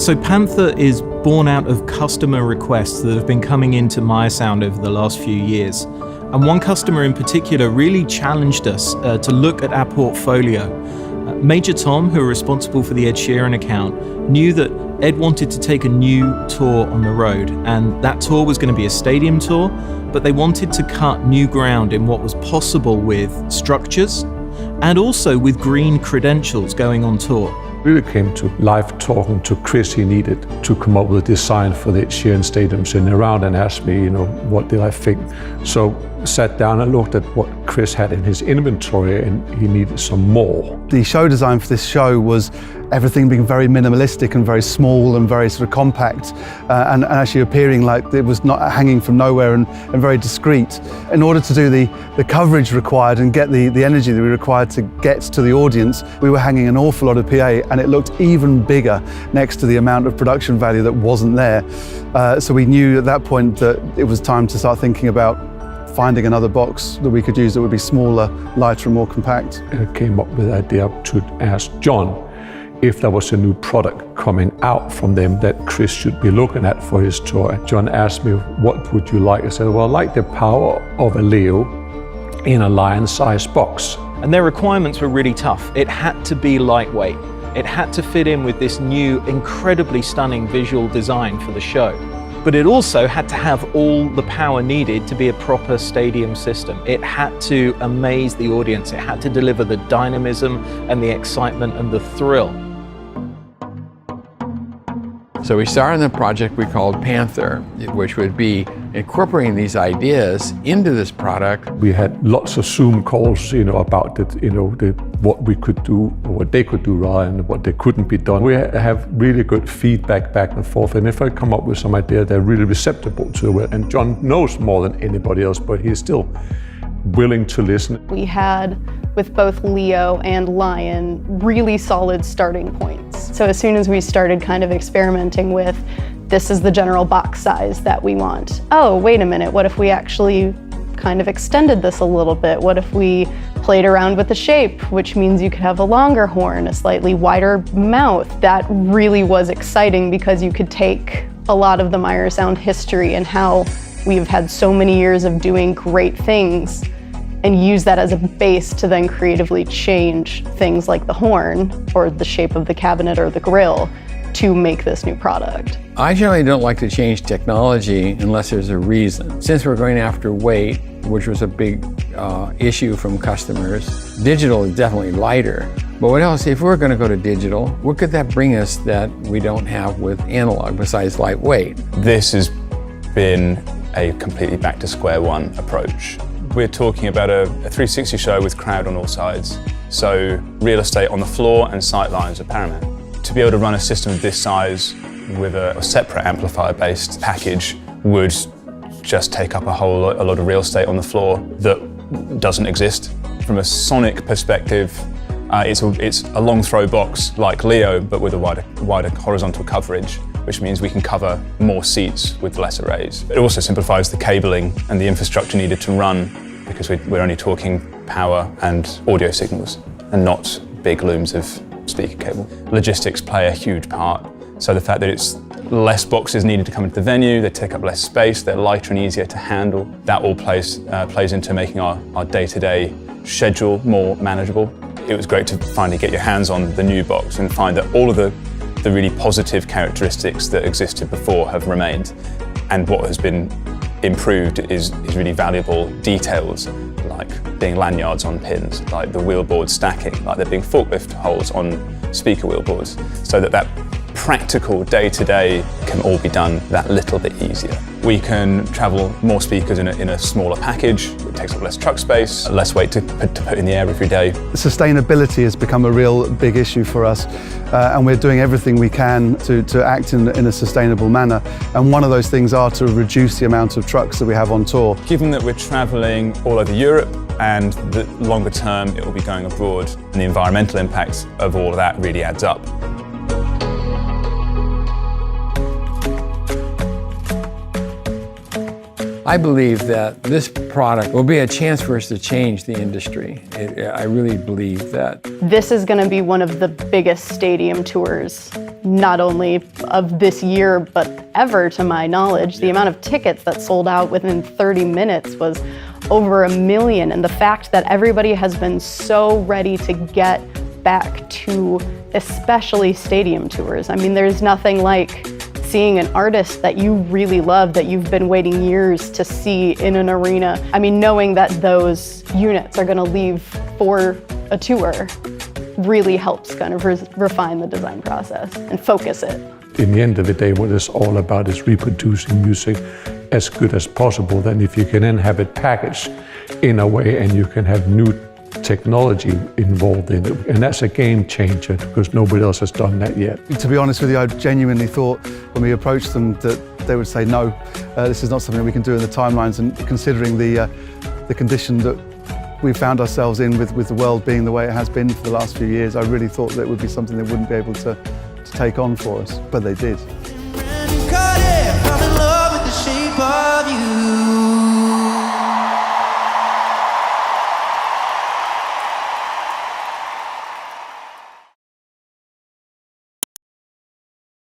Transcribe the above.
So Panther is born out of customer requests that have been coming into Meyersound over the last few years. And one customer in particular really challenged us to look at our portfolio. Major Tom, who are responsible for the Ed Sheeran account, knew that Ed wanted to take a new tour on the road, and that tour was going to be a stadium tour, but they wanted to cut new ground in what was possible with structures and also with green credentials going on tour. Really came to life talking to Chris. He needed to come up with a design for the Ed Sheeran stadium, sitting around and asked me, what did I think? So sat down and looked at what Chris had in his inventory, and he needed some more. The show design for this show was everything being very minimalistic and very small and very sort of compact and actually appearing like it was not hanging from nowhere and very discreet. In order to do the coverage required and get the energy that we required to get to the audience, we were hanging an awful lot of PA, and it looked even bigger next to the amount of production value that wasn't there. So we knew at that point that it was time to start thinking about finding another box that we could use that would be smaller, lighter and more compact. I came up with the idea to ask John if there was a new product coming out from them that Chris should be looking at for his tour. John asked me, what would you like? I said, well, I like the power of a Leo in a lion-sized box. And their requirements were really tough. It had to be lightweight. It had to fit in with this new, incredibly stunning visual design for the show. But it also had to have all the power needed to be a proper stadium system. It had to amaze the audience. It had to deliver the dynamism and the excitement and the thrill. So we started a project we called Panther, which would be incorporating these ideas into this product. We had lots of Zoom calls, about what we could do, or what they could do rather, and what they couldn't be done. We have really good feedback back and forth, and if I come up with some idea, they're really receptive to it. And John knows more than anybody else, but he's still willing to listen. We had, with both Leo and Lion, really solid starting points. So as soon as we started kind of experimenting with, this is the general box size that we want. Oh, wait a minute, what if we actually kind of extended this a little bit? What if we played around with the shape, which means you could have a longer horn, a slightly wider mouth? That really was exciting because you could take a lot of the Meyersound history and how we've had so many years of doing great things and use that as a base to then creatively change things like the horn or the shape of the cabinet or the grill to make this new product. I generally don't like to change technology unless there's a reason. Since we're going after weight, which was a big issue from customers, digital is definitely lighter. But what else, if we're going to go to digital, what could that bring us that we don't have with analog besides lightweight? This has been a completely back to square one approach. We're talking about a 360 show with crowd on all sides. So real estate on the floor and sight lines are paramount. To be able to run a system of this size with a separate amplifier-based package would just take up a lot of real estate on the floor that doesn't exist. From a sonic perspective, it's a long throw box like Leo, but with a wider horizontal coverage, which means we can cover more seats with less arrays. It also simplifies the cabling and the infrastructure needed to run, because we're only talking power and audio signals and not big looms of speaker cable. Logistics play a huge part. So the fact that it's less boxes needed to come into the venue, they take up less space, they're lighter and easier to handle, that all plays into making our day-to-day schedule more manageable. It was great to finally get your hands on the new box and find that all of the really positive characteristics that existed before have remained. And what has been improved is really valuable details, like being lanyards on pins, like the wheelboard stacking, like there being forklift holes on speaker wheelboards, so that practical day-to-day can all be done that little bit easier. We can travel more speakers in a smaller package. It takes up less truck space, less weight to put in the air every day. Sustainability has become a real big issue for us, and we're doing everything we can to act in a sustainable manner. And one of those things are to reduce the amount of trucks that we have on tour. Given that we're traveling all over Europe, and the longer term it will be going abroad, and the environmental impact of all of that really adds up. I believe that this product will be a chance for us to change the industry. I really believe that. This is going to be one of the biggest stadium tours, not only of this year, but ever to my knowledge. The amount of tickets that sold out within 30 minutes was over 1 million. And the fact that everybody has been so ready to get back to especially stadium tours. I mean, there's nothing like seeing an artist that you really love, that you've been waiting years to see in an arena. I mean, knowing that those units are gonna leave for a tour really helps kind of refine the design process and focus it. In the end of the day, what it's all about is reproducing music as good as possible. Then if you can then have it packaged in a way and you can have new technology involved in it. And that's a game changer because nobody else has done that yet. To be honest with you, I genuinely thought when we approached them that they would say no, this is not something that we can do in the timelines, and considering the condition that we found ourselves in with the world being the way it has been for the last few years, I really thought that it would be something they wouldn't be able to take on for us, but they did.